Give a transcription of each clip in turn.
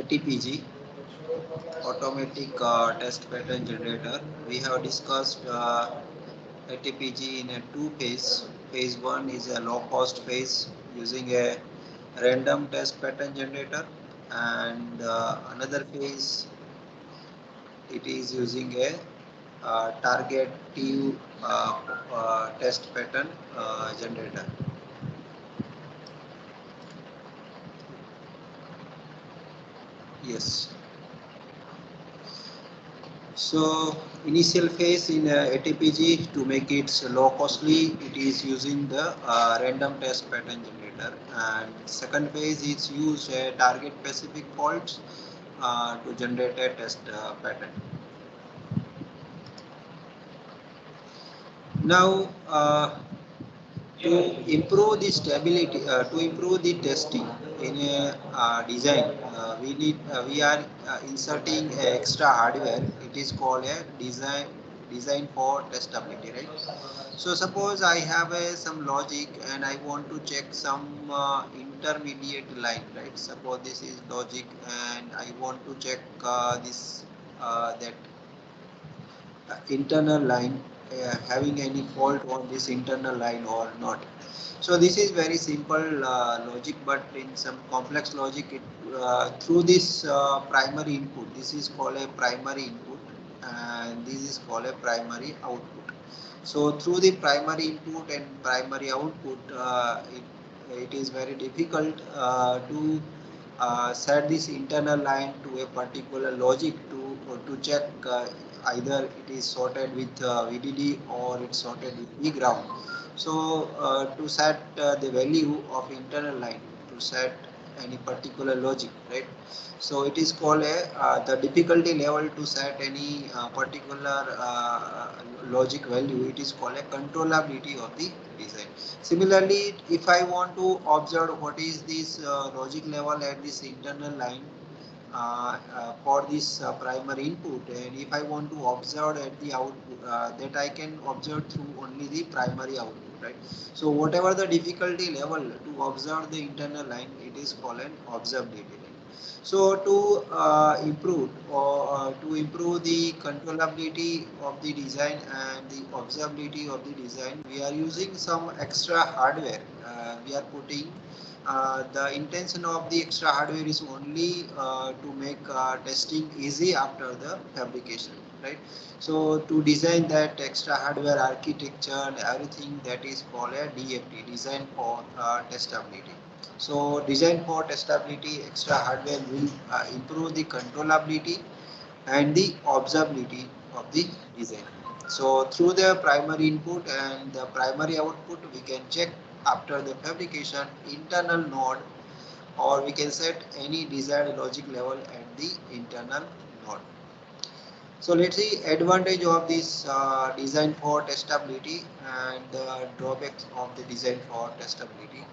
ATPG, automatic test pattern generator. We have discussed ATPG in a two phase. Phase 1 is a low cost phase using a random test pattern generator, and another phase it is using a targetive test pattern generator. Yes. So initial phase in ATPG, to make it low costly, it is using the random test pattern generator, and second phase is use target specific faults to generate a test pattern. Now to improve the stability, to improve the testing in a design, we are inserting extra hardware. It is called a design for testability, right? So suppose I have some logic and I want to check some intermediate line, right? Suppose this is logic and I want to check this that internal line having any fault on this internal line or not. So this is very simple logic, but in some complex logic, through this primary input, this is called a primary input, and this is called a primary output. So through the primary input and primary output, it is very difficult to set this internal line to a particular logic to check either it is sorted with VDD or it's sorted with E ground. So to set the value of internal line, to set any particular logic, right? So it is called a the difficulty level to set any particular logic value. It is called a controllability of the design. Similarly, if I want to observe what is this logic level at this internal line for this primary input, and if I want to observe at the output, that I can observe through only the primary output, right? So whatever the difficulty level to observe the internal line, it is called an observability line. So to improve the controllability of the design and the observability of the design, we are using some extra hardware. We are putting the intention of the extra hardware is only to make testing easy after the fabrication, right? So to design that extra hardware architecture and everything, that is called a DFT, design for testability. So design for testability, extra hardware will improve the controllability and the observability of the design. So through the primary input and the primary output, we can check after the fabrication internal node, or we can set any desired logic level at the internal node. So let's see advantage of this design for testability and the drawbacks of the design for testability.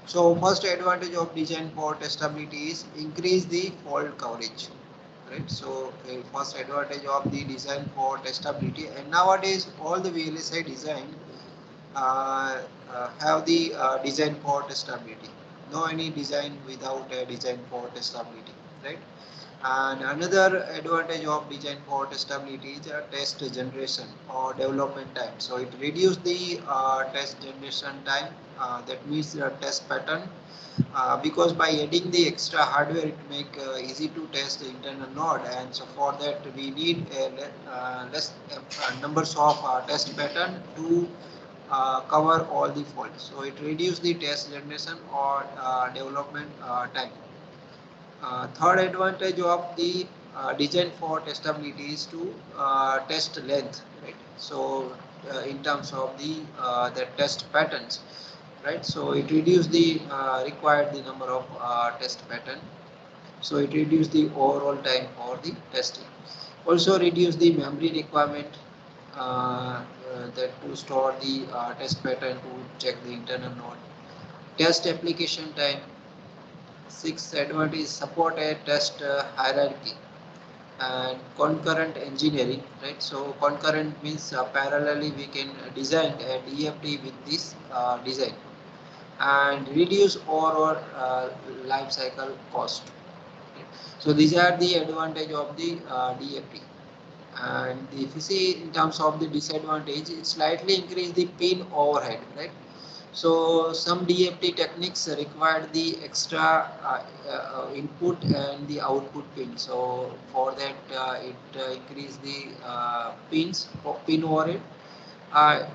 So first advantage of design for testability is increase the fault coverage, right? So first advantage of the design for testability, and nowadays all the VLSI design uh, have the design for testability. No any design without a design for testability, right? And another advantage of design for testability is test generation or development time. So it reduces the test generation time. That means the test pattern. Because by adding the extra hardware, it make easy to test the internal node, and so for that we need less numbers of test pattern to cover all the faults. So it reduces the test generation or development time. Third advantage of the design for testability is to test length, right? So in terms of the test patterns, right? So it reduces the required the number of test pattern. So it reduces the overall time for the testing. Also reduce the memory requirement that to store the test pattern to check the internal node. Test application time. Sixth advantage, support a test hierarchy and concurrent engineering, right? So concurrent means parallelly we can design a DFT with this design and reduce overall life cycle cost. So these are the advantage of the DFT. And if you see in terms of the disadvantage, it slightly increase the pin overhead, right? So some DFT techniques require the extra input and the output pin. So for that, it increase the pins for pin overhead.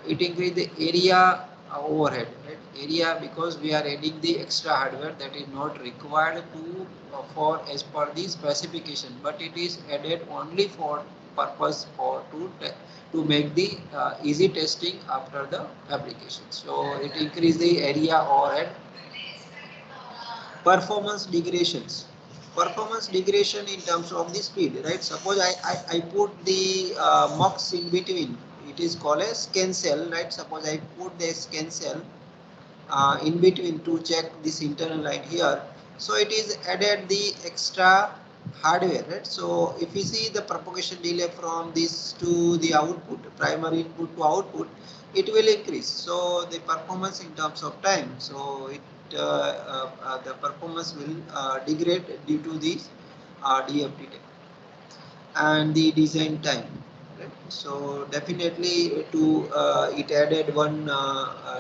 It increase the area overhead, right? Area, because we are adding the extra hardware that is not required to for as per the specification, but it is added only for purpose for to make the easy testing after the application. So it increase the area overhead. Performance degradation in terms of the speed, right? Suppose I put the mux in between, it is called a scan cell, right? Suppose I put the scan cell in between to check this internal line here, so it is added the extra hardware, right? So if you see the propagation delay from this to the output, primary input to output, it will increase, so the performance in terms of time, so it the performance will degrade due to this DFT and the design time, right? So definitely to it added one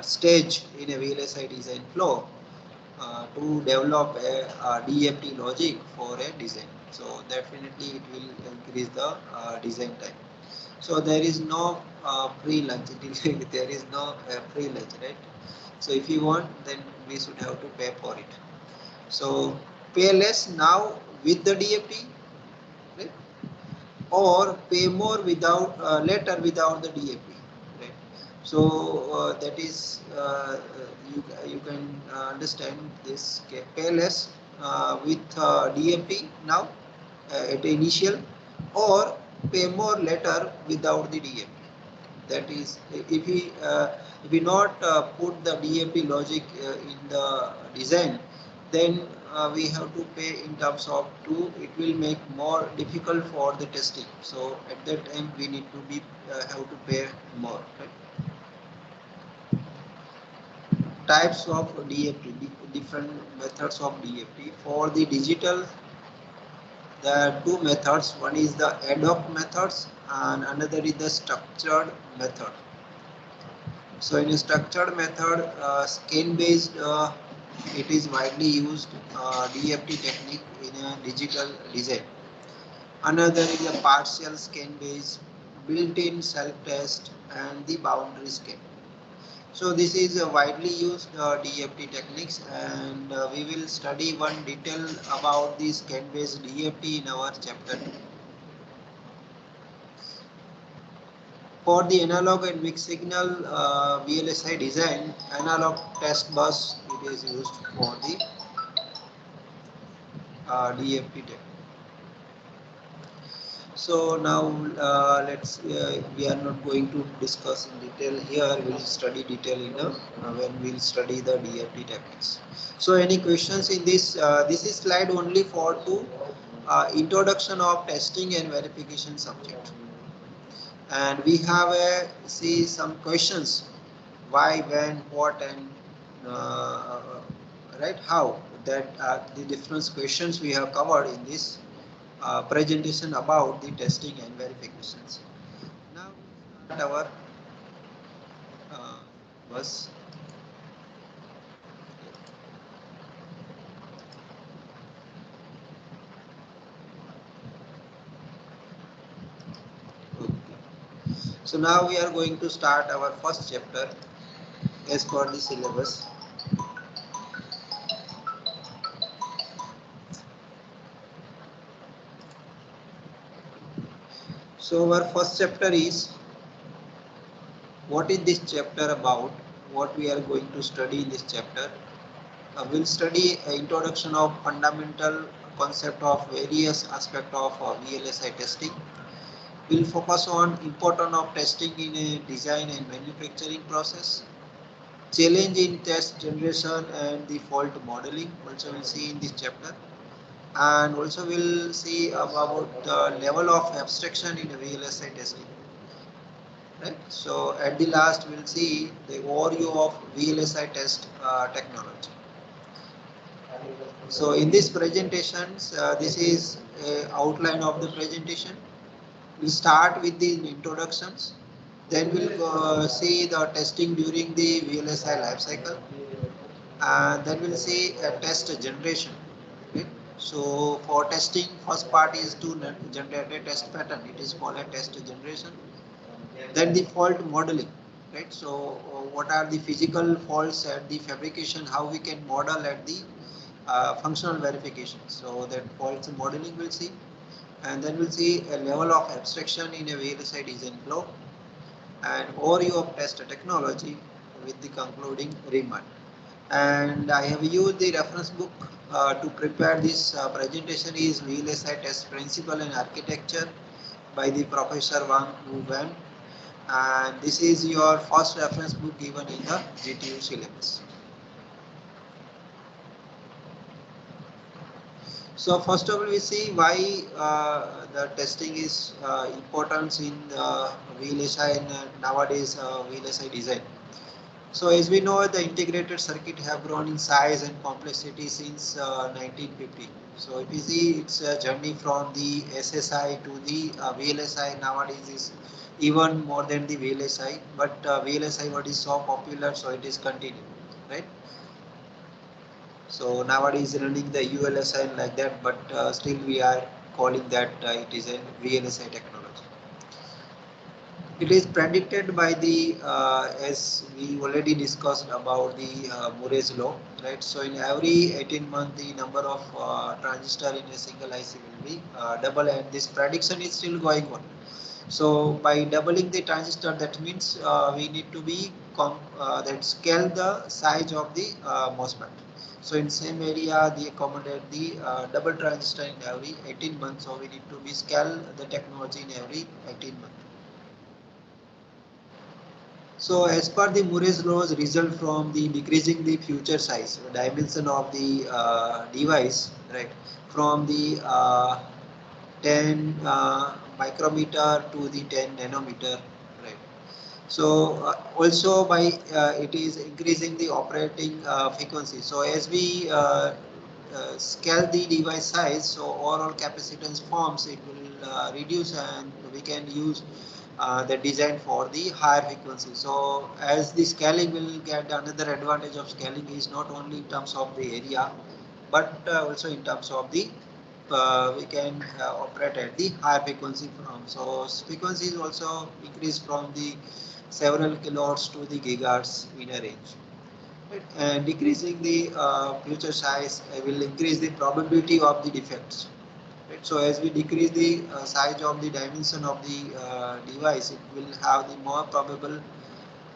stage in a VLSI design flow to develop a DFT logic for a design. So definitely it will increase the design time. So there is no free lunch. There is no free lunch, right? So if you want, then we should have to pay for it. So pay less now with the DFT, right? Or pay more without later without the DFT, right? So that is you can understand this. Okay, pay less with DFT now at the initial, or pay more later without the DFT. That is, if we not put the DFT logic in the design, then we have to pay in terms of two. It will make more difficult for the testing. So at that time we need to be have to pay more. Right? Types of DFT, different methods of DFT. For the digital, there are two methods. One is the ad hoc methods and another is the structured method. So in a structured method, scan based, it is widely used DFT technique in a digital design. Another is a partial scan based, built-in self-test and the boundary scan. So this is a widely used DFT techniques, and we will study one detail about the scan based DFT in our chapter 2. For the analog and mixed signal VLSI design, analog test bus it is used for the DFT technique. So now we are not going to discuss in detail here. We will study detail in when we will study the DFT techniques. So any questions in this? This is slide only for to introduction of testing and verification subject. And we have see some questions: why, when, what, and right, how. That the different questions we have covered in this presentation about the testing and verifications. Now we start our bus. Okay. So now we are going to start our first chapter as per the syllabus. So our first chapter is, what is this chapter about? What we are going to study in this chapter? We'll study introduction of fundamental concept of various aspects of VLSI testing. We'll focus on importance of testing in a design and manufacturing process, challenge in test generation and the fault modeling. Also we'll see in this chapter, and also we'll see about the level of abstraction in a VLSI testing. Right. So at the last we'll see the overview of VLSI test technology. So in this presentation, this is a outline of the presentation. We'll start with the introductions. Then we'll see the testing during the VLSI life cycle. Then we'll see a test generation. Okay? So for testing, first part is to generate a test pattern. It is called a test generation. Then the fault modeling, right? So what are the physical faults at the fabrication? How we can model at the functional verification? So that faults modeling we'll see, and then we'll see a level of abstraction in a VLSI design flow, and overview of test technology with the concluding remark. And I have used the reference book to prepare this presentation is VLSI test principle and architecture by the Professor Wang Wu Wen, and this is your first reference book given in the GTU syllabus. So first of all, we see why the testing is important in VLSI and nowadays VLSI design. So as we know, the integrated circuit have grown in size and complexity since 1950. So if you see, it's a journey from the SSI to the VLSI nowadays is even more than the VLSI. But VLSI what is so popular, so it is continuing, right? So nowadays running the ULSI like that, but still we are calling that it is a VLSI technology. It is predicted by the, as we already discussed about the Moore's law, right? So in every 18 months, the number of transistor in a single IC will be double, and this prediction is still going on. So by doubling the transistor, that means we need to be that scale the size of the MOSFET. So in same area, they accommodate the double transistor in every 18 months. So we need to be scale the technology in every 18 months. So as per the Moore's laws result from the decreasing the future size, dimension of the device, right, from the 10 micrometer to the 10 nanometer, right. So also by it is increasing the operating frequency. So as we scale the device size, so overall capacitance forms it will reduce, and we can use the design for the higher frequency. So as the scaling will get, another advantage of scaling is not only in terms of the area, but also in terms of the we can operate at the higher frequency from. So frequency is also increased from the several kilohertz to the gigahertz in a range. Right? And decreasing the future size will increase the probability of the defects. Right? So as we decrease the size of the dimension of the device, it will have the more probable,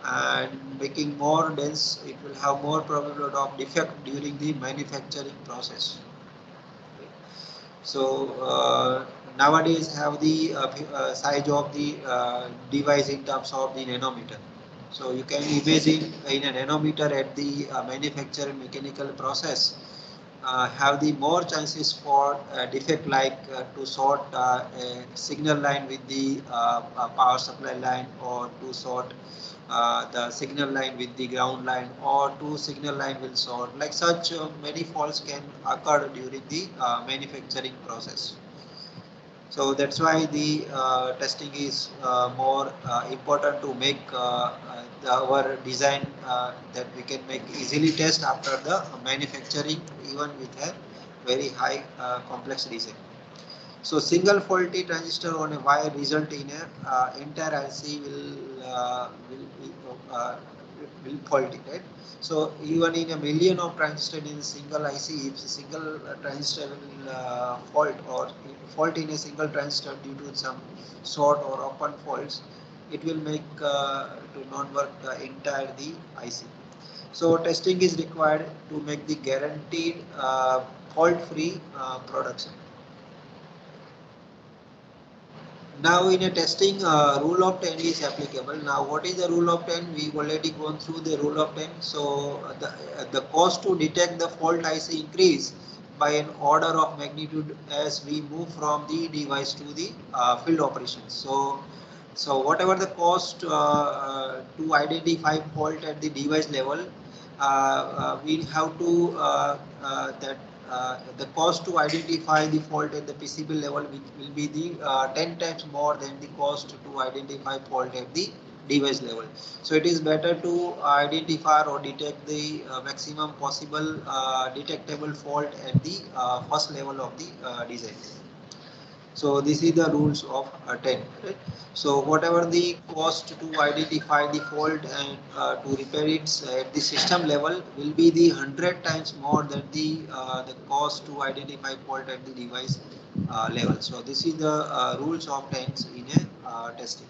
and making more dense, it will have more probability of defect during the manufacturing process. So nowadays have the size of the device in terms of the nanometer. So you can imagine in a nanometer at the manufacturing mechanical process have the more chances for defect, like to short a signal line with the power supply line, or to short the signal line with the ground line, or two signal line will short. Like such many faults can occur during the manufacturing process. So that's why the testing is more important to make our design that we can make easily test after the manufacturing, even with a very high complex design. So single faulty transistor on a wire result in a entire IC will faulty, right? So even in a million of transistor in a single IC, if a single transistor will fault, or fault in a single transistor due to some short or open faults, it will make to not work the entire the IC. So testing is required to make the guaranteed fault-free production. Now in a testing, rule of 10 is applicable. Now what is the rule of 10? We've already gone through the rule of 10. So the cost to detect the fault IC increase by an order of magnitude as we move from the device to the field operations. So whatever the cost to identify fault at the device level, we have to that the cost to identify the fault at the PCB level will be the 10 times more than the cost to identify fault at the device level. So it is better to identify or detect the maximum possible detectable fault at the first level of the design. So this is the rules of 10. Right? So whatever the cost to identify the fault and to repair it at the system level will be the 100 times more than the cost to identify fault at the device level. So this is the rules of 10s in a testing.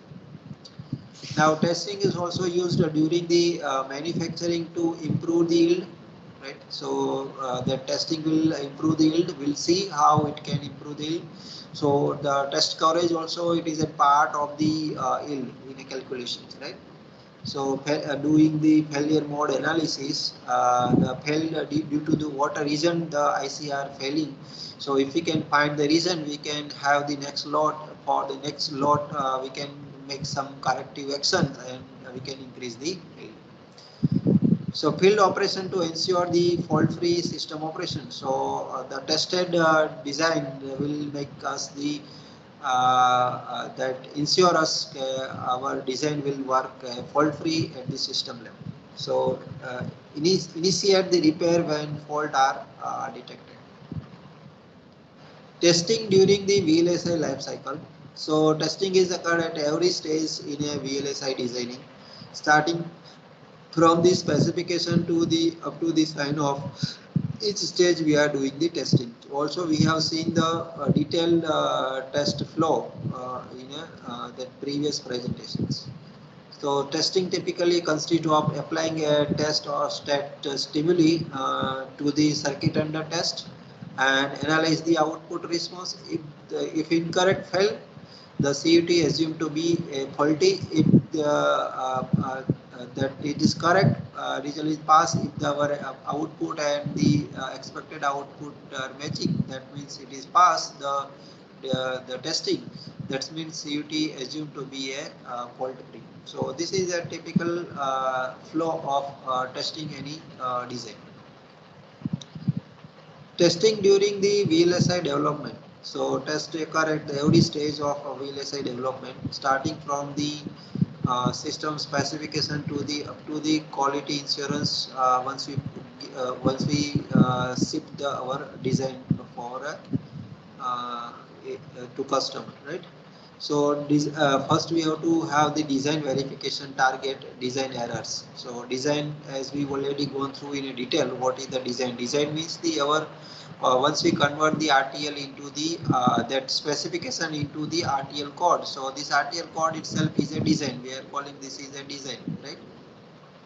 Now testing is also used during the manufacturing to improve the yield, right? So the testing will improve the yield. We'll see how it can improve the yield. So the test coverage also, it is a part of the yield in a calculations, right? So doing the failure mode analysis, the fail due to the what reason the IC are failing. So if we can find the reason, we can have the next lot. For the next lot, we can make some corrective actions and we can increase the yield. So field operation to ensure the fault-free system operation. So the tested design will make us the that ensure us our design will work fault-free at the system level. So initiate the repair when fault are detected. Testing during the VLSI life cycle. So testing is occurred at every stage in a VLSI designing, starting from the specification to the up to the sign off. Each stage we are doing the testing. Also we have seen the detailed test flow in the previous presentations. So testing typically consists of applying a test or stat stimuli to the circuit under test and analyze the output response. If incorrect fail, the CUT assumed to be faulty. If that it is correct, result is pass. If our output and the expected output are matching, that means it is pass the testing. That means CUT assumed to be a fault free. So this is a typical flow of testing any design. Testing during the VLSI development. So test occur at every stage of VLSI development, starting from the system specification to the up to the quality insurance. Once we ship our design for uh, to customer, right? So this, first we have to have the design verification target design errors. So design, as we already gone through in a detail, what is the design? Design means the our once we convert the RTL into the that specification into the RTL code. So this RTL code itself is a design. We are calling this is a design, right?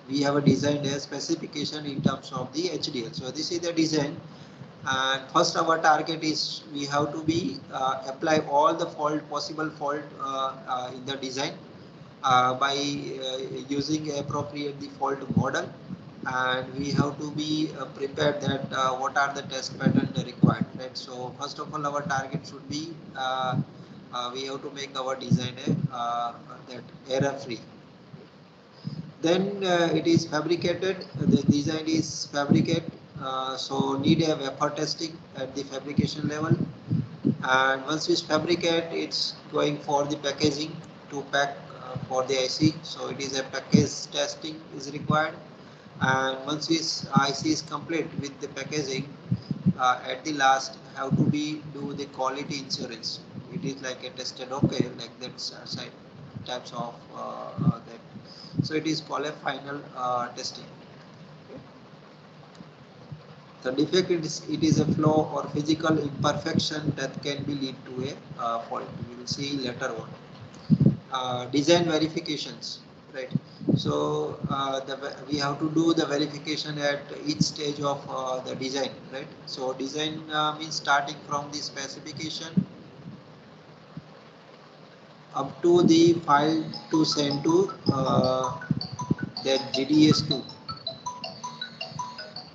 We have a design a specification in terms of the HDL. So this is the design. And first our target is we have to be apply all the possible fault in the design by using appropriate the fault model, and we have to be prepared that what are the test patterns required, right? So first of all our target should be we have to make our design that error free. Then it is fabricated, the design is fabricated, so need a wafer testing at the fabrication level, and once it's fabricate, it's going for the packaging to pack for the IC. So it is a package testing is required, and once this IC is complete with the packaging, at the last have to be do the quality insurance. It is like a tested okay, like that side types of that. So it is called a final testing. The defect it is a flaw or physical imperfection that can be lead to a fault. We will see later on. Design verifications, right? So we have to do the verification at each stage of the design, right? So design means starting from the specification up to the file to send to the GDS2.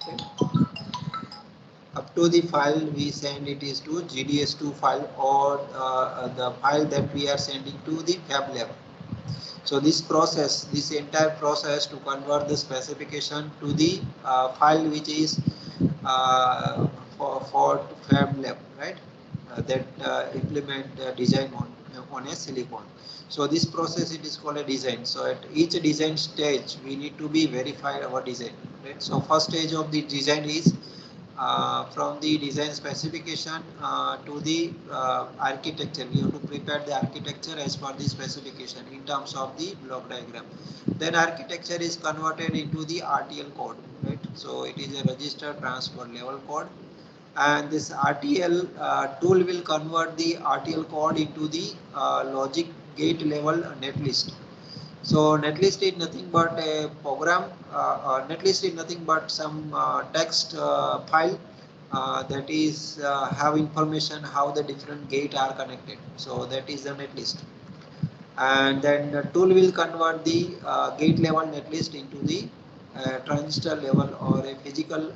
Okay. Up to the file we send it is to GDS2 file or the file that we are sending to the fab level. So this process, this entire process to convert the specification to the file which is for Fab Lab, right? That implement design on a silicon. So this process it is called a design. So at each design stage we need to be verify our design, right? So first stage of the design is from the design specification to the architecture. We have to prepare the architecture as per the specification in terms of the block diagram. Then architecture is converted into the RTL code, right? So it is a register transfer level code, and this RTL tool will convert the RTL code into the logic gate level netlist. So netlist is nothing but a program. Netlist is nothing but some text file that is have information how the different gate are connected. So that is the netlist, and then the tool will convert the gate level netlist into the transistor level or a physical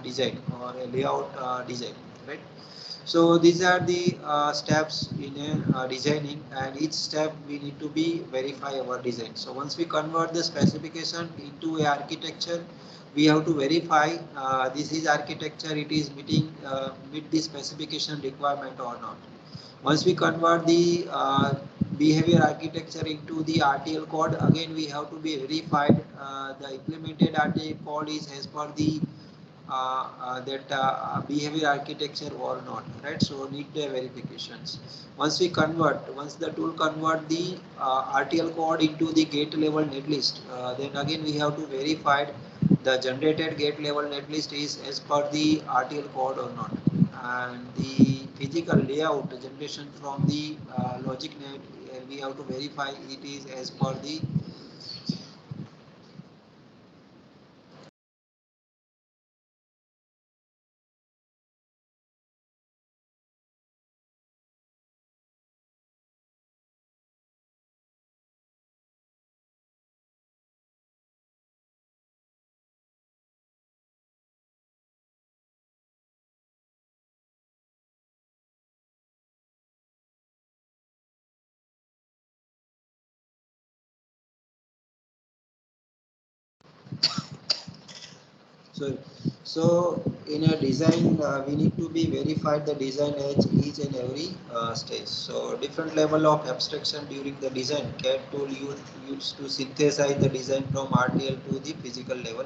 design or a layout design, right? So these are the steps in a designing, and each step we need to be verify our design. So once we convert the specification into a architecture, we have to verify this is architecture, it is meet the specification requirement or not. Once we convert the behavior architecture into the RTL code, again we have to be verified the implemented RTL code is as per the that behavior architecture or not, right? So need the verifications. Once the tool convert the RTL code into the gate level netlist, then again we have to verify the generated gate level netlist is as per the RTL code or not, and the physical layout generation from the logic net, we have to verify it is as per the. So, so in a design, we need to be verified the design edge each and every stage. So different level of abstraction during the design. CAD tool used to synthesize the design from RTL to the physical level,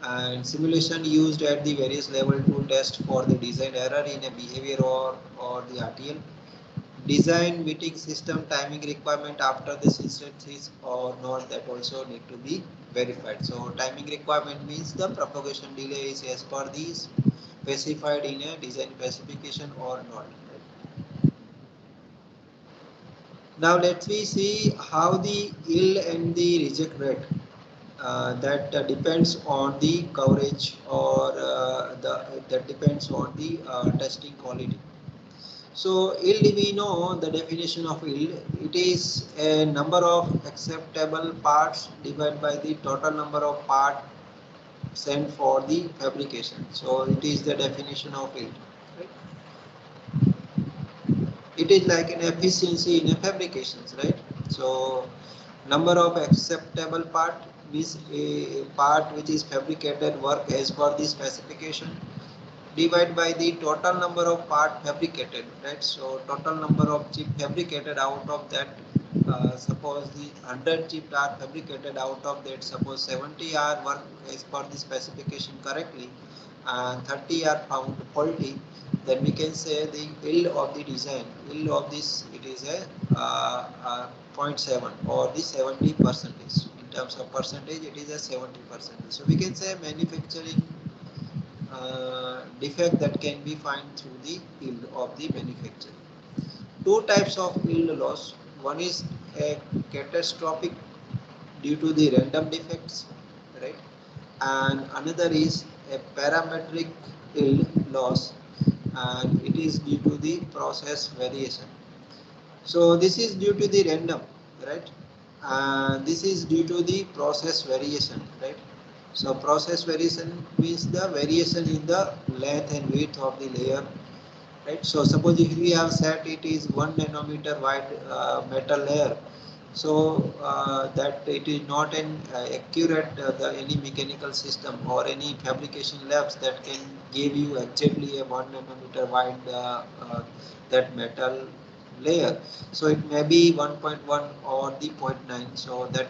and simulation used at the various level to test for the design error in a behavior or the RTL. Design meeting system timing requirement after the synthesis or not, that also need to be verified. So timing requirement means the propagation delay is as per the specified in a design specification or not. Now let me see how the yield and the reject rate that depends on the coverage or that depends on the testing quality. So yield, we know the definition of yield. It is a number of acceptable parts divided by the total number of parts sent for the fabrication. So it is the definition of yield. Right? It is like an efficiency in a fabrications, right? So number of acceptable part means a part which is fabricated work as per the specification divided by the total number of part fabricated, right? So total number of chip fabricated, out of that suppose the 100 chips are fabricated, out of that suppose 70 are work as per the specification correctly and 30 are found faulty, then we can say the yield of the design, yield of this, it is a zero point 0.7 or the 70 percentage. In terms of percentage, it is a 70%. So we can say manufacturing defect that can be found through the yield of the manufacturer. Two types of yield loss. One is a catastrophic due to the random defects, right? And another is a parametric yield loss, and it is due to the process variation. So this is due to the random, right? And this is due to the process variation, right? So process variation means the variation in the length and width of the layer, right? So suppose if we have set it is 1 nanometer wide metal layer, so that it is not an accurate any mechanical system or any fabrication labs that can give you exactly a 1 nanometer wide that metal layer. So it may be 1.1 or the zero point 0.9. So that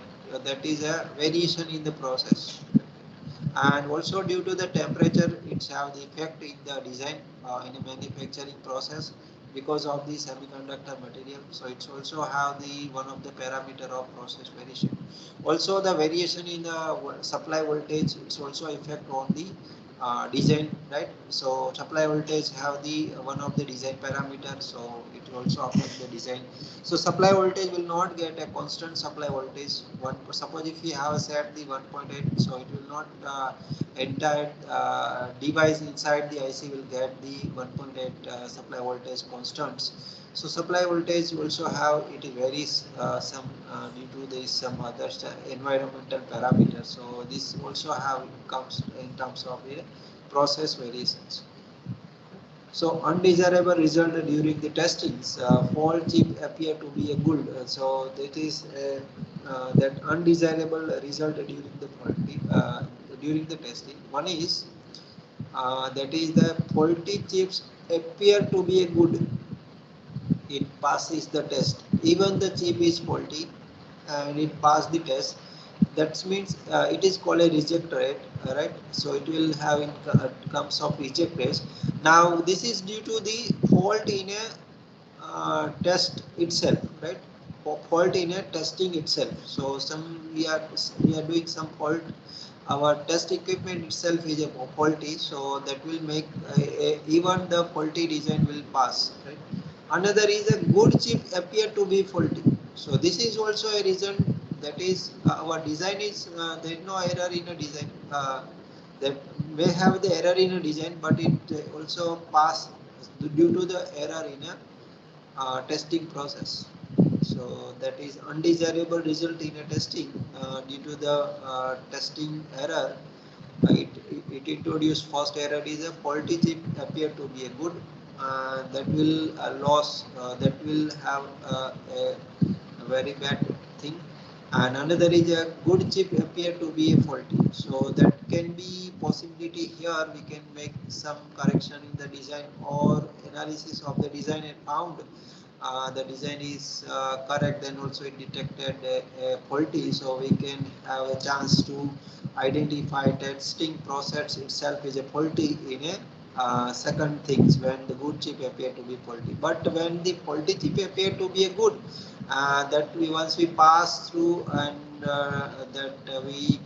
is a variation in the process. And also due to the temperature, it's have the effect in the design in a manufacturing process because of the semiconductor material. So it's also have the one of the parameter of process variation. Also the variation in the supply voltage, it's also effect on the design, right? So supply voltage have the one of the design parameters, so it will also affect the design. So supply voltage will not get a constant supply voltage. Suppose if we have set the 1.8, so it will not entire device inside the IC will get the 1.8 supply voltage constants. So supply voltage also have it varies some due to this some other environmental parameters. So this also have comes in terms of a process variations. So undesirable result during the testings. Fault chip appear to be a good. So that is that undesirable result during the testing. One is that is the faulty chips appear to be a good. It passes the test. Even the chip is faulty and it passed the test. That means it is called a reject rate, right? So it will have in terms of reject rate. Now this is due to the fault in a test itself, right? Fault in a testing itself. So we are doing some fault. Our test equipment itself is a faulty, so that will make even the faulty design will pass, right? Another is a good chip appear to be faulty. So this is also a reason, that is our design is there is no error in a design. That may have the error in a design, but it also pass due to the error in a testing process. So that is undesirable result in a testing due to the testing error. It introduced first error is a faulty chip appear to be a good, that will that will have a very bad thing. And another is a good chip appear to be a faulty. So that can be possibility here. We can make some correction in the design or analysis of the design and found the design is correct, then also it detected a faulty, so we can have a chance to identify testing process itself is a faulty in a second things when the good chip appear to be faulty. But when the faulty chip appear to be a good, that we once we pass through and that we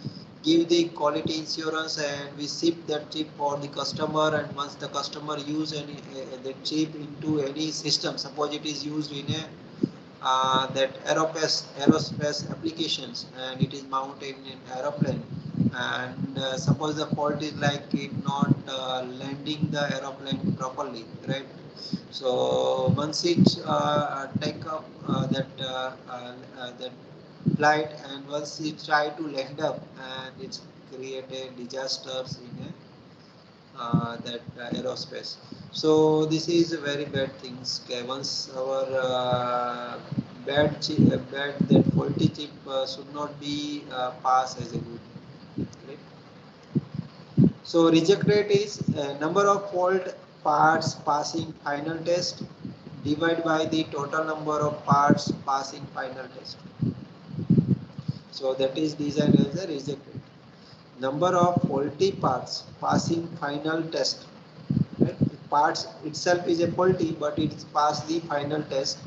give the quality insurance and we ship that chip for the customer, and once the customer use any the chip into any system, suppose it is used in a that aerospace applications and it is mounted in an aeroplane, and suppose the fault is like it not landing the aeroplane properly, right? So once it take up that flight, and once it try to land up, and it's created disasters in a that aerospace. So this is a very bad things. Okay, once our bad that faulty chip should not be passed as a good. Right? So reject rate is number of fault parts passing final test divided by the total number of parts passing final test. So that is designed as a reject rate. Number of faulty parts passing final test. Right? Parts itself is a faulty, but it's passed the final test.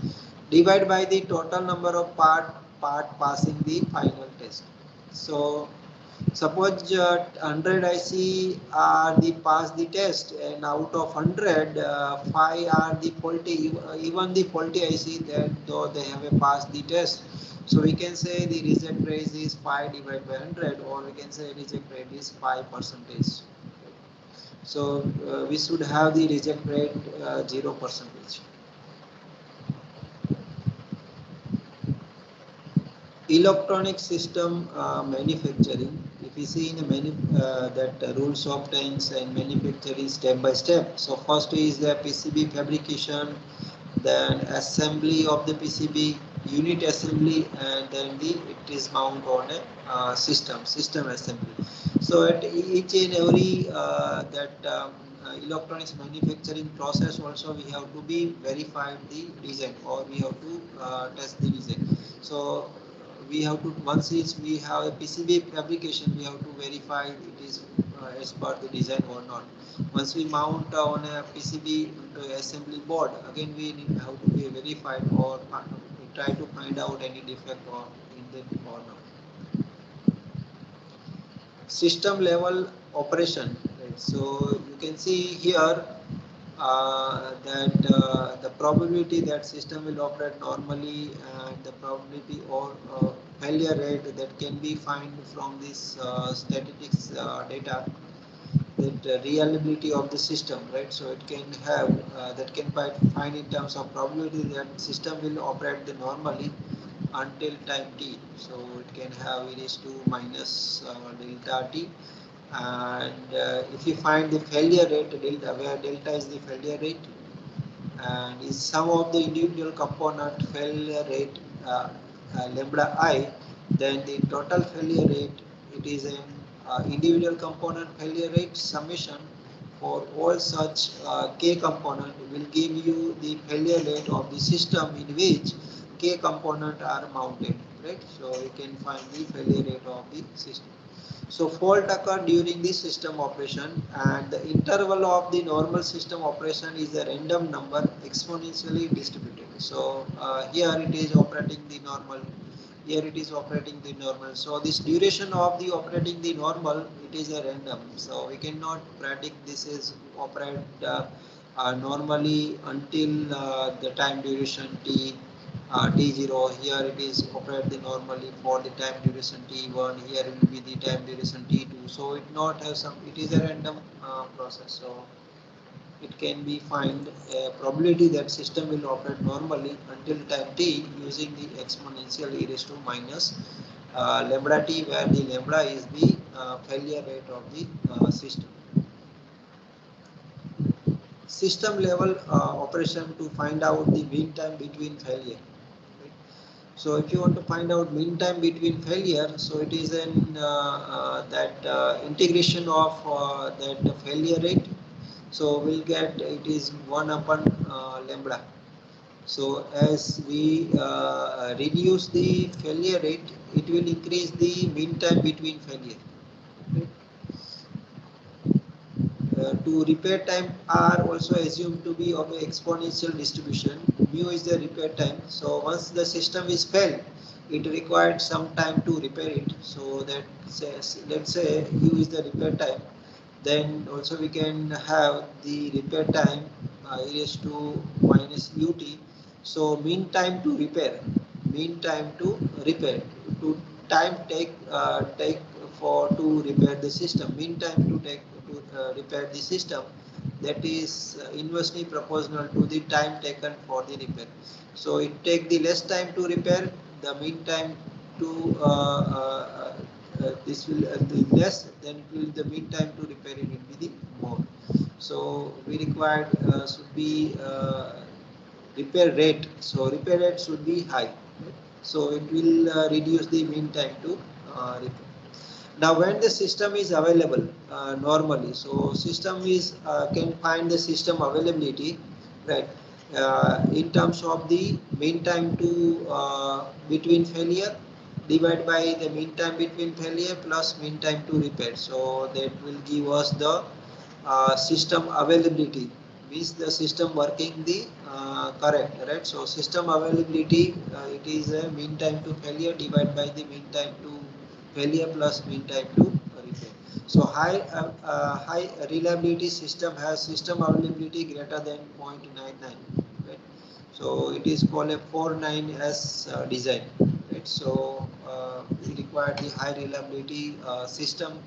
Divide by the total number of part passing the final test. So suppose 100 IC are the pass the test, and out of 100, 5 are the faulty. Even the faulty IC, that though they have a pass the test, so we can say the reject rate is 5 divided by 100, or we can say reject rate is 5%. So we should have the reject rate 0%. Electronic system manufacturing. If you see in that rules of things and manufacturing step by step. So first is the PCB fabrication, then assembly of the PCB, unit assembly, and then it is mount on a system assembly. So at each and every electronics manufacturing process also we have to be verified the design, or we have to test the design. So we have to, once is we have a PCB fabrication, we have to verify it is as per the design or not. Once we mount on a PCB into assembly board, again we have to be verified, or try to find out any defect or in the or not. System level operation, right? So you can see here that the probability that system will operate normally, and the probability or failure rate that can be found from this statistics data, that reliability of the system, right? So it can have that can find in terms of probability that system will operate the normally until time t. So it can have e raised to minus delta t. And if you find the failure rate delta, where delta is the failure rate and is sum of the individual component failure rate lambda I, then the total failure rate, it is an individual component failure rate summation for all such k component will give you the failure rate of the system in which k component are mounted, right? So you can find the failure rate of the system. So fault occur during the system operation, and the interval of the normal system operation is a random number exponentially distributed. So here it is operating the normal, here it is operating the normal. So this duration of the operating the normal, it is a random. So we cannot predict this is operate normally until the time duration t T0. Here it is operated normally for the time duration T1. Here it will be the time duration T2. So it not have some. It is a random process. So it can be find a probability that system will operate normally until time t using the exponential e raised to minus lambda t, where the lambda is the failure rate of the system. System level operation to find out the mean time between failure. So if you want to find out mean time between failure, so it is an that integration of that failure rate. So we'll get it is 1 upon lambda. So as we reduce the failure rate, it will increase the mean time between failure. Okay. To repair time are also assumed to be of an exponential distribution. Mu is the repair time. So once the system is failed, it required some time to repair it. So that says, let's say U is the repair time. Then also we can have the repair time e raised to minus ut. So mean time to repair, mean time to repair, to time take for to repair the system, mean time to take to repair the system, that is inversely proportional to the time taken for the repair. So it take the less time to repair, the mean time to this will the less, then it will the mean time to repair it will be the more. So we required should be repair rate. So repair rate should be high. So it will reduce the mean time to repair. Now when the system is available normally, so system is can find the system availability, right, in terms of the mean time to between failure divided by the mean time between failure plus mean time to repair. So that will give us the system availability, means the system working the correct, right? So system availability, it is a mean time to failure divided by the mean time to failure plus mean time to repair. So high reliability system has system availability greater than 0.99, right? So it is called a 49S design, right? So we require the high reliability system,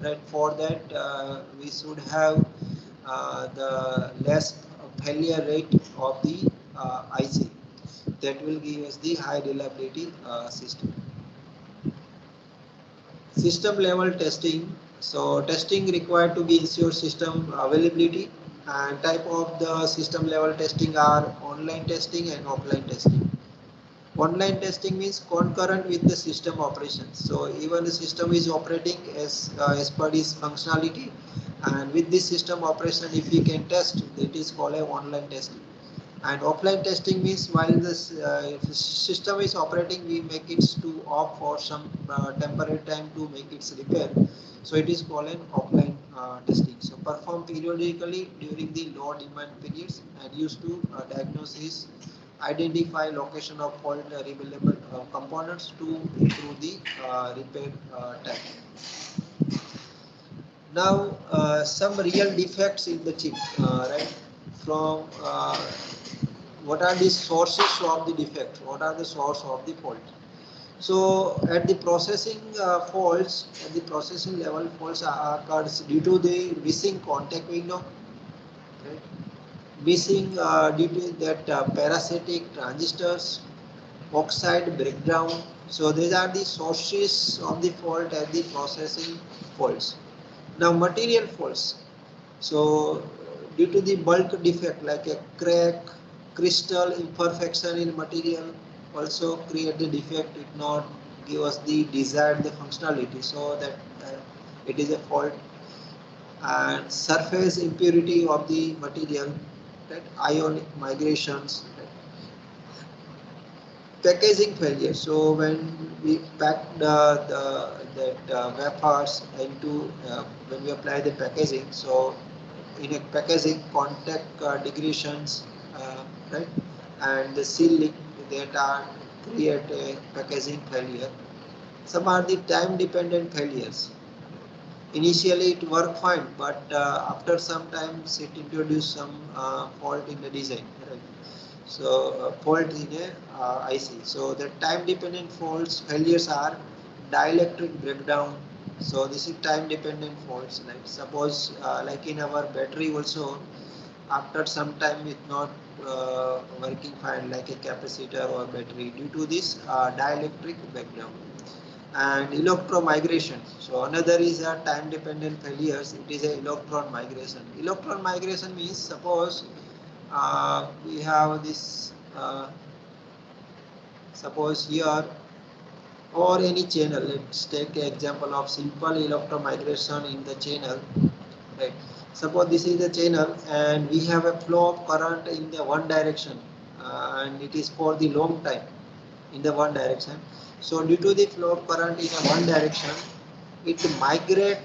right? For that we should have the less failure rate of the IC, that will give us the high reliability system. System level testing. So testing required to be ensure system availability, and type of the system level testing are online testing and offline testing. Online testing means concurrent with the system operations. So even the system is operating as per its functionality, And with this system operation, if we can test, it is called a online testing. And offline testing means while this if the system is operating, we make it to off for some temporary time to make its repair. So it is called an offline testing. So perform periodically during the low demand periods and used to diagnosis, identify location of fault reliable components to improve the repair time. Now, some real defects in the chip, right? From what are the sources of the defect? What are the source of the fault? So, at the processing faults, at the processing level, faults occurs due to the missing contact window, right? Missing due to that parasitic transistors, oxide breakdown. So, these are the sources of the fault at the processing faults. Now, material faults. So, due to the bulk defect like a crack, crystal imperfection in material also create the defect, it not give us the desired the functionality, so that it is a fault. And surface impurity of the material, right? Ionic migrations, right? Packaging failure. So when we pack that wafers into when we apply the packaging, so in a packaging contact degradations, right, and the seal leak that are create a packaging failure. Some are the time dependent failures. Initially it worked fine, but after some times it introduced some fault in the design, right? So fault in a IC. So the time dependent faults failures are dielectric breakdown. So this is time dependent faults. Like suppose like in our battery also, after some time it's not working fine, like a capacitor or battery, due to this dielectric breakdown. And electron migration. So another is a time dependent failures. It is a electron migration. Electron migration means suppose we have this suppose here or any channel. Let's take an example of simple electron migration in the channel, right? Suppose this is the channel and we have a flow of current in the one direction, and it is for the long time in the one direction. So due to the flow of current in a one direction, it migrate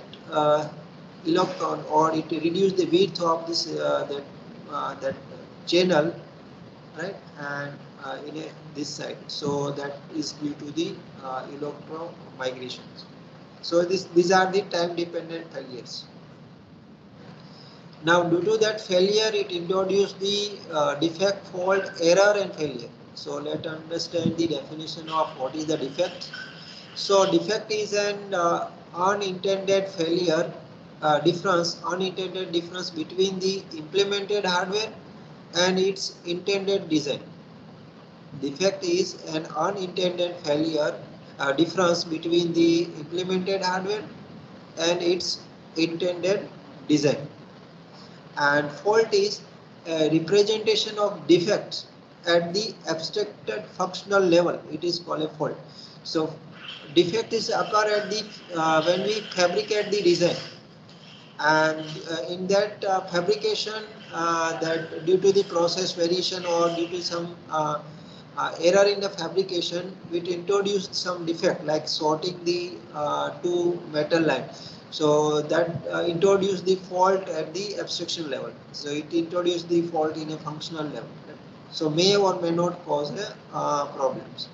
electron, or it reduce the width of this that channel, right? And in this side, so that is due to the electron migrations. So these are the time dependent failures. Now, due to that failure, it introduced the defect, fault, error, and failure. So, let's understand the definition of what is the defect. So, defect is an unintended failure, unintended difference between the implemented hardware and its intended design. Defect is an unintended failure, difference between the implemented hardware and its intended design. And fault is a representation of defects at the abstracted functional level. It is called a fault. So defect is occur at the when we fabricate the design, and in that fabrication, that due to the process variation or due to some error in the fabrication, it introduced some defect like sorting the two metal line. So that introduced the fault at the abstraction level. So it introduced the fault in a functional level. So may or may not cause problems.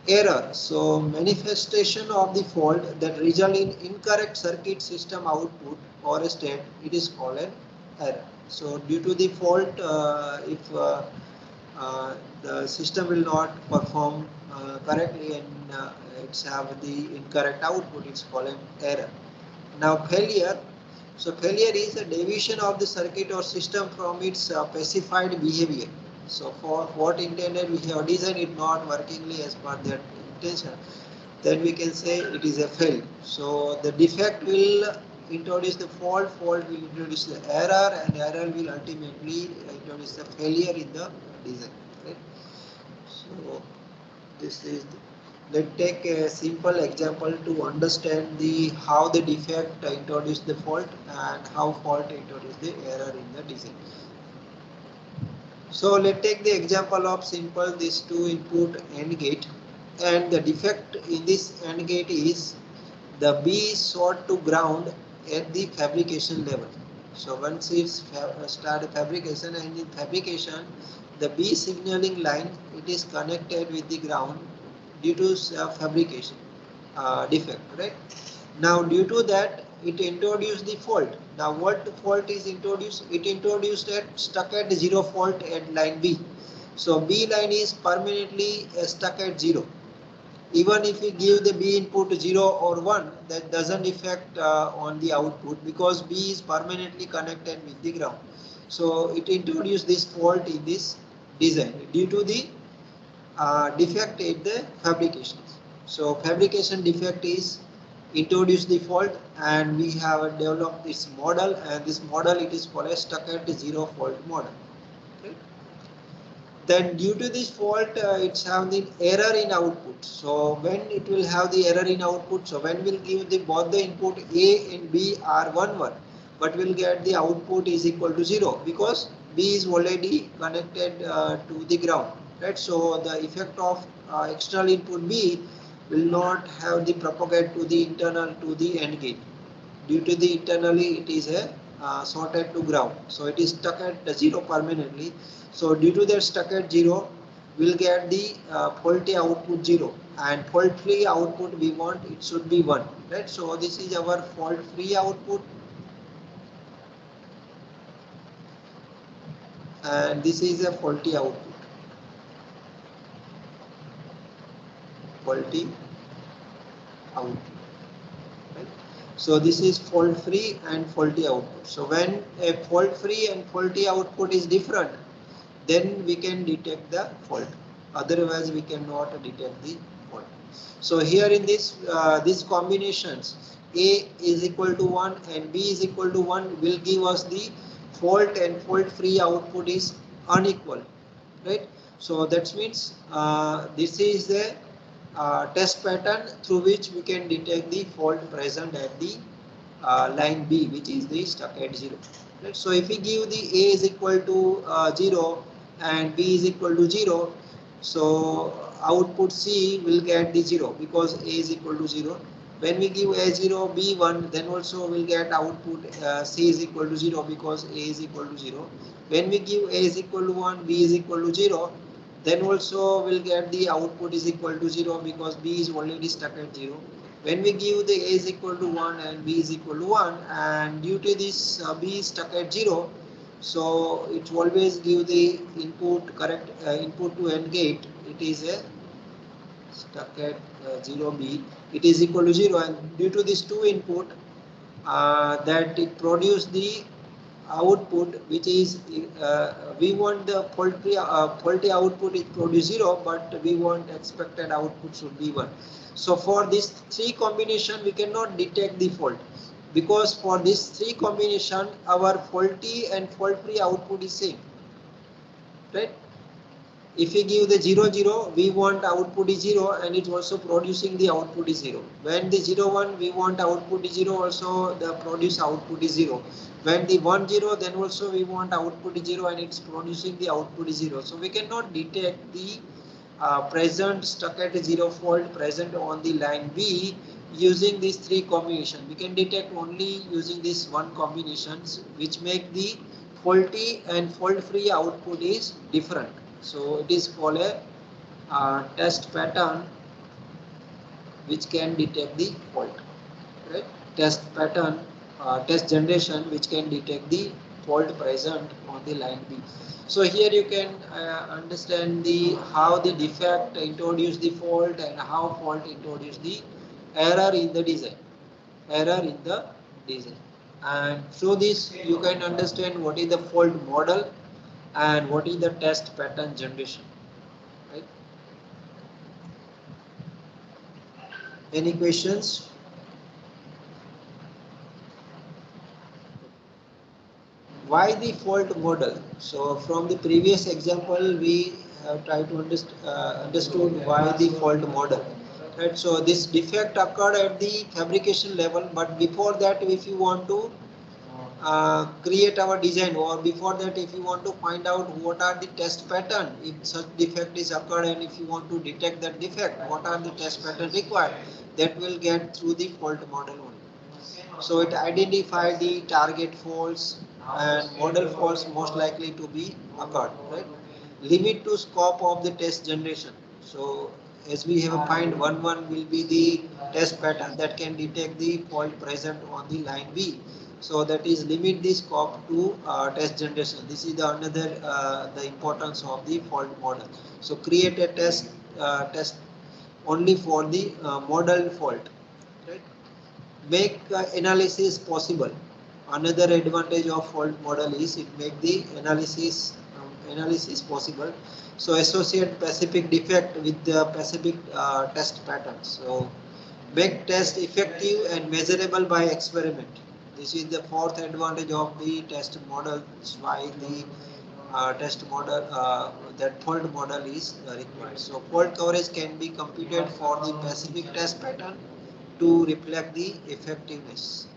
Error. So manifestation of the fault that result in incorrect circuit system output or state, it is called an error. So due to the fault, if the system will not perform correctly and it's have the incorrect output, it's called an error. Now failure. So failure is a deviation of the circuit or system from its specified behavior. So for what intended we have designed it not workingly as per that intention, then we can say it is a fail. So the defect will introduce the fault, fault will introduce the error, and error will ultimately introduce the failure in the design. Right? So this is Let's take a simple example to understand the how the defect introduce the fault and how fault introduce the error in the design. So let's take the example of simple this two input AND gate, and the defect in this AND gate is the B is short to ground at the fabrication level. So once it's start fabrication, and in fabrication the B signaling line it is connected with the ground due to fabrication defect, right? Now due to that it introduced the fault. Now what fault is introduced? It introduced at stuck at 0 fault at line B. So B line is permanently stuck at 0. Even if we give the B input 0 or 1, that doesn't affect on the output because B is permanently connected with the ground. So it introduced this fault in this design due to the defect in the fabrication. So fabrication defect is introduce the fault, and we have developed this model, and this model it is called a stuck at 0 fault model. Okay. Then due to this fault it's having error in output. So when it will have the error in output, so when we'll give the both the input A and B are 1 1, but we'll get the output is equal to 0 because B is already connected to the ground, right? So the effect of external input B will not have the propagate to the internal to the AND gate. Due to the internally it is a sorted to ground, so it is stuck at the 0 permanently. So due to that stuck at 0, we'll get the faulty output 0, and fault free output we want it should be 1, right? So this is our fault free output, and this is a faulty output, faulty output. So this is fault free and faulty output. So when a fault free and faulty output is different, then we can detect the fault. Otherwise, we cannot detect the fault. So here in these combinations, A is equal to 1 and B is equal to 1 will give us the fault and fault free output is unequal, right? So that means this is the test pattern through which we can detect the fault present at the line B, which is the stuck at 0. Right? So if we give the A is equal to 0 and B is equal to 0, so output C will get the 0 because A is equal to 0. When we give A0, B1, then also we'll get output C is equal to 0 because A is equal to 0. When we give A is equal to 1, B is equal to 0, then also we'll get the output is equal to 0 because B is already stuck at 0. When we give the A is equal to 1 and B is equal to 1, and due to this B is stuck at 0, so it always give the input correct input to AND gate. It is a stuck at 0B. It is equal to 0, and due to this two input, that it produce the output which is we want the faulty output is produce 0, but we want expected output should be 1. So for this three combination we cannot detect the fault because for this three combination our faulty and fault free output is same, right? If we give the 0 0, we want output is 0 and it's also producing the output is 0. When the 0 1, we want output is 0, also the produce output is 0. When the 1 0, then also we want output is 0 and it's producing the output is 0. So we cannot detect the present stuck at 0 fault present on the line B using these three combinations. We can detect only using this one combinations, which make the faulty and fault free output is different. So it is called a test pattern which can detect the fault, right? Test pattern, test generation which can detect the fault present on the line B. So here you can understand the how the defect introduce the fault and how fault introduce the error in the design, error in the design. And through this you can understand what is the fault model and what is the test pattern generation, right? Any questions? Why the fault model? So from the previous example we have tried to understood why the fault model. right? So this defect occurred at the fabrication level, but before that, if you want to create our design, or before that if you want to find out what are the test pattern if such defect is occurred, and if you want to detect that defect, what are the test pattern required, that will get through the fault model only. So it identifies the target faults and model faults most likely to be occurred, right? Limit to scope of the test generation. So as we have find, one will be the test pattern that can detect the fault present on the line B. So that is limit the scope to test generation. This is the another the importance of the fault model. So create a test only for the model fault, right? Make analysis possible. Another advantage of fault model is it make the analysis possible. So associate specific defect with the specific test patterns. So make test effective and measurable by experiment. This is the fourth advantage of the test model. That's why the test model, that fault model is required. So fault coverage can be computed for the specific test pattern to reflect the effectiveness.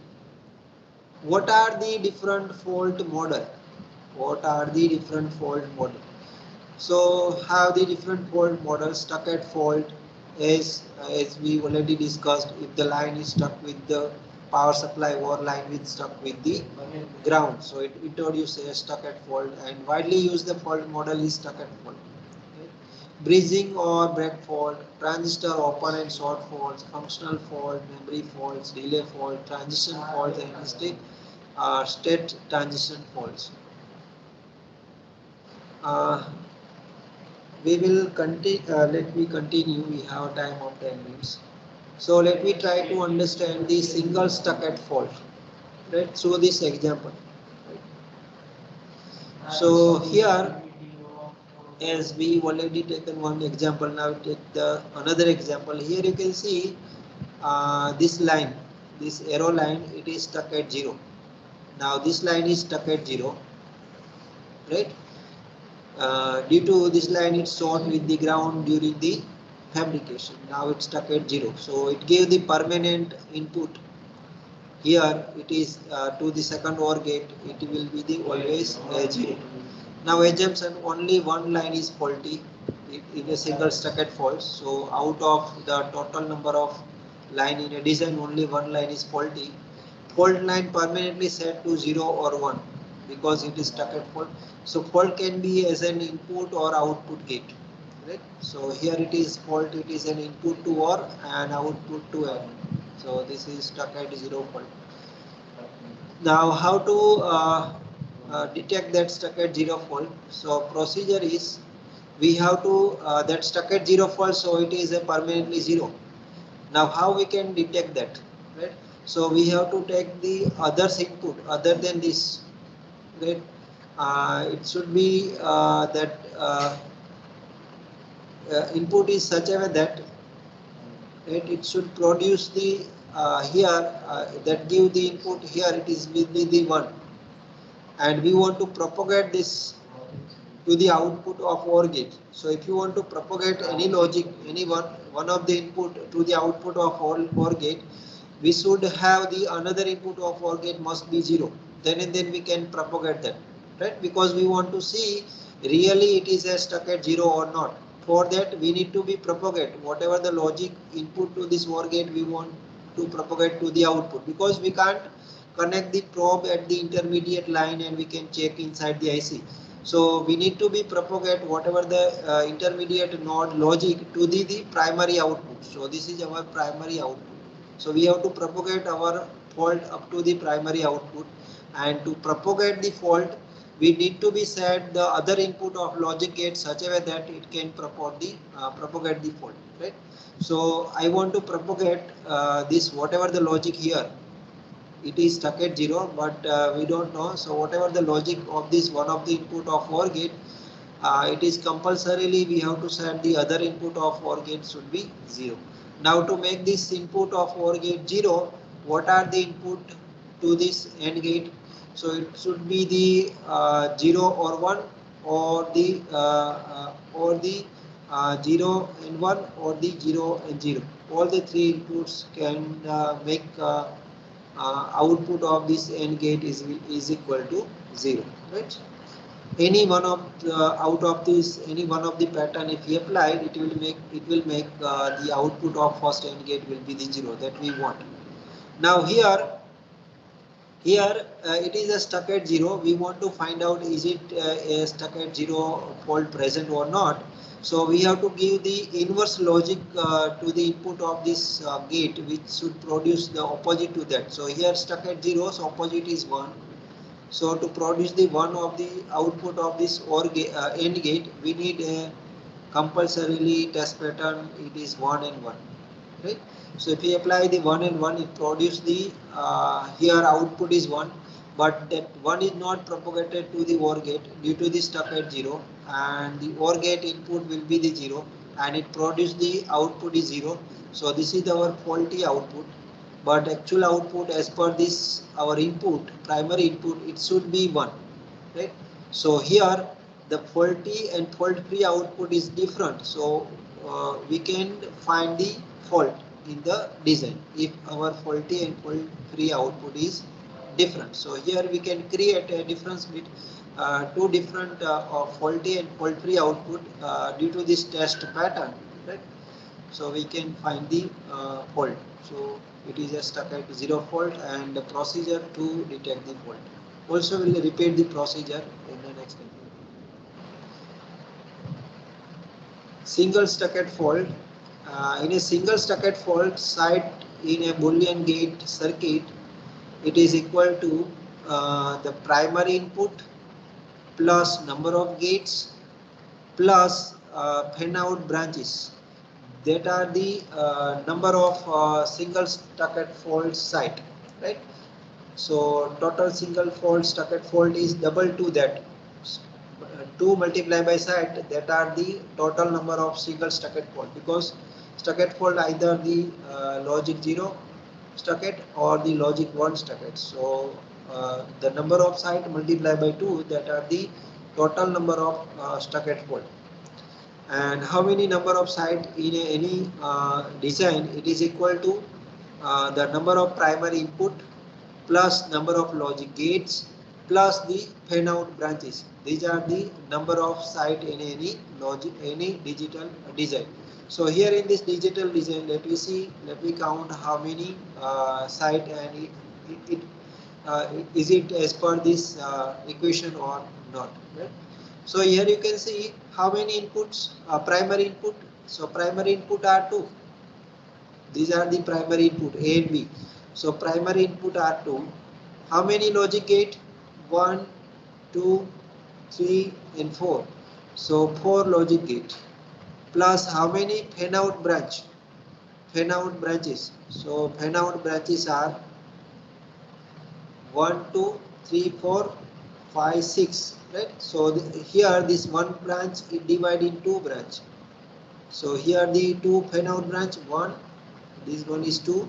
What are the different fault model? What are the different fault model? So have the different fault models. Stuck at fault is, as we already discussed, if the line is stuck with the power supply or line is stuck with the ground. So it introduces a stuck at fault, and widely used the fault model is stuck at fault. Bridging or break fault, transistor open and short faults, functional fault, memory faults, relay fault, transition faults, and state transition faults. Uh, we will continue. Let me continue. We have time of 10 minutes. So let me try to understand the single stuck at fault. Right. So this example. Right. So here, as we already taken one example, now take the another example. Here you can see this line, this arrow line, it is stuck at 0. Now this line is stuck at 0, right? Due to this line it's short with the ground during the fabrication. Now it's stuck at 0. So it gave the permanent input. Here it is to the second OR gate, it will be the always 0. Now assumption only one line is faulty. It is a single stuck at fault. So out of the total number of line in a design, only one line is faulty. Fault line permanently set to 0 or 1 because it is stuck at fault. So fault can be as an input or output gate. Right? So here it is fault, it is an input to OR and output to AND. So this is stuck at 0 fault. Now how to detect that stuck at 0 fault? So procedure is we have to that stuck at 0 fault, so it is a permanently 0. Now how we can detect that, right? So we have to take the others input other than this, right? It should be that input is such a way that it should produce the here that give the input here, it is will be the 1, and we want to propagate this to the output of OR gate. So if you want to propagate any logic, any one of the input to the output of OR gate, we should have the another input of OR gate must be 0. Then and then we can propagate that, right? Because we want to see really it is a stuck at 0 or not. For that we need to be propagate whatever the logic input to this OR gate we want to propagate to the output, because we can't connect the probe at the intermediate line and we can check inside the IC. So we need to be propagate whatever the intermediate node logic to the primary output. So this is our primary output. So we have to propagate our fault up to the primary output, and to propagate the fault we need to be set the other input of logic gate such a way that it can propagate the fault, right? So I want to propagate this whatever the logic here, it is stuck at 0, but we don't know. So whatever the logic of this one of the input of OR gate, it is compulsorily we have to set the other input of OR gate should be 0. Now to make this input of OR gate 0, what are the input to this AND gate? So it should be the 0 or 1 or the 0 and 1 or the 0 and 0. All the three inputs can make output of this AND gate is equal to 0, right? Any one of the, out of this, any one of the pattern if we applied, it will make the output of first AND gate will be the 0 that we want. Now here it is a stuck at 0. We want to find out is it a stuck at 0 fault present or not. So we have to give the inverse logic to the input of this gate, which should produce the opposite to that. So here stuck at 0, so opposite is 1. So to produce the 1 of the output of this AND gate, we need a compulsorily test pattern. It is 1 and 1, right? So if we apply the 1 and 1, it produces the here output is 1, but that 1 is not propagated to the OR gate due to the stuck at 0, and the OR gate input will be the 0, and it produces the output is 0. So this is our faulty output, but actual output as per this our input, primary input, it should be 1, right? So here the faulty and fault free output is different, so we can find the fault in the design if our faulty and fault free output is different. So here we can create a difference with two different faulty and fault free output due to this test pattern, right? So we can find the fault. So it is a stuck at 0 fault and the procedure to detect the fault. Also we will repeat the procedure in the next video. Single stuck at fault. In a single stuck at fault site in a Boolean gate circuit, it is equal to the primary input plus number of gates plus fan out branches. That are the number of single stuck at fault site, right? So total single fault stuck at fault is double to that. 2 multiplied by site, that are the total number of single stuck at fault, because stuck at fault either the logic 0 stuck at or the logic 1 stuck at. So the number of site multiplied by 2, that are the total number of stuck at fault. And how many number of site in any design, it is equal to the number of primary input plus number of logic gates plus the fan out branches. These are the number of site in any digital design. So here in this digital design, let me count how many site, and is it as per this equation or not, right? So here you can see how many inputs, primary input. So primary input are 2. These are the primary input A and B. So primary input are 2. How many logic gate? 1, 2, 3 and 4. So 4 logic gate. Plus how many fan out branch? Fan out branches. So fan out branches are 1, 2, 3, 4, 5, 6, right? So here this one branch is divided in 2 branch. So here the 2 fan out branch, 1, this one is 2,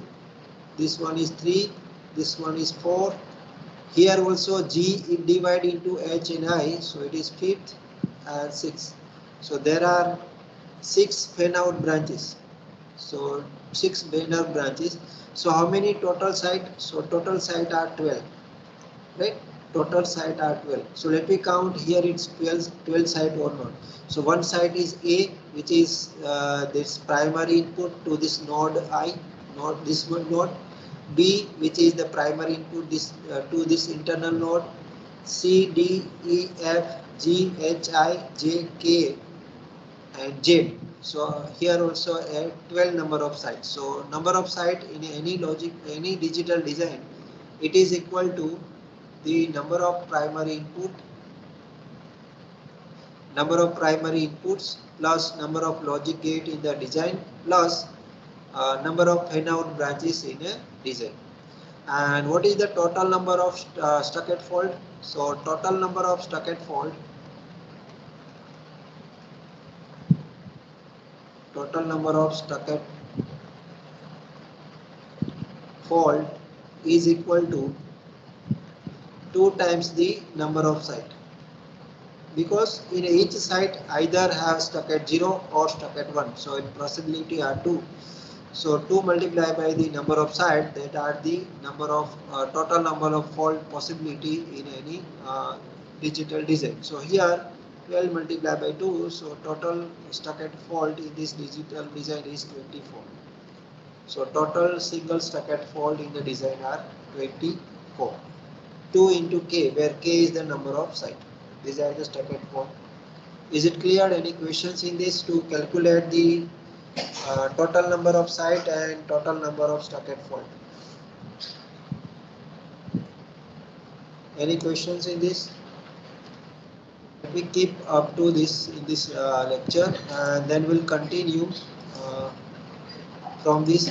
this one is 3, this one is 4. Here also G is divided into H and I, so it is 5th and 6th. So there are 6 fan out branches. So 6 fan out branches. So how many total site? So total site are 12, right? Total site are 12. So let me count here, it's 12 site or not. So one site is A, which is this primary input to this node I, not this one node. B, which is the primary input this to this internal node. C, D, E, F, G, H, I, J, K and Z. So here also a 12 number of sites. So number of site in any logic, any digital design, it is equal to the number of primary inputs plus number of logic gate in the design plus number of fan out branches in a design. And what is the total number of stuck at fault? So total number of stuck at fault, is equal to 2 times the number of site. because in each site either have stuck at 0 or stuck at 1. So in possibility are 2. So 2 multiplied by the number of sites, that are the number of total number of fault possibility in any digital design. So here 12 multiplied by 2, so total stuck at fault in this digital design is 24. So total single stuck at fault in the design are 24. 2 into k, where k is the number of sites. These are the stuck at fault. Is it clear? Any questions in this to calculate the total number of site and total number of stuck at fault? Any questions in this? We keep up to this in this lecture, and then we'll continue from this.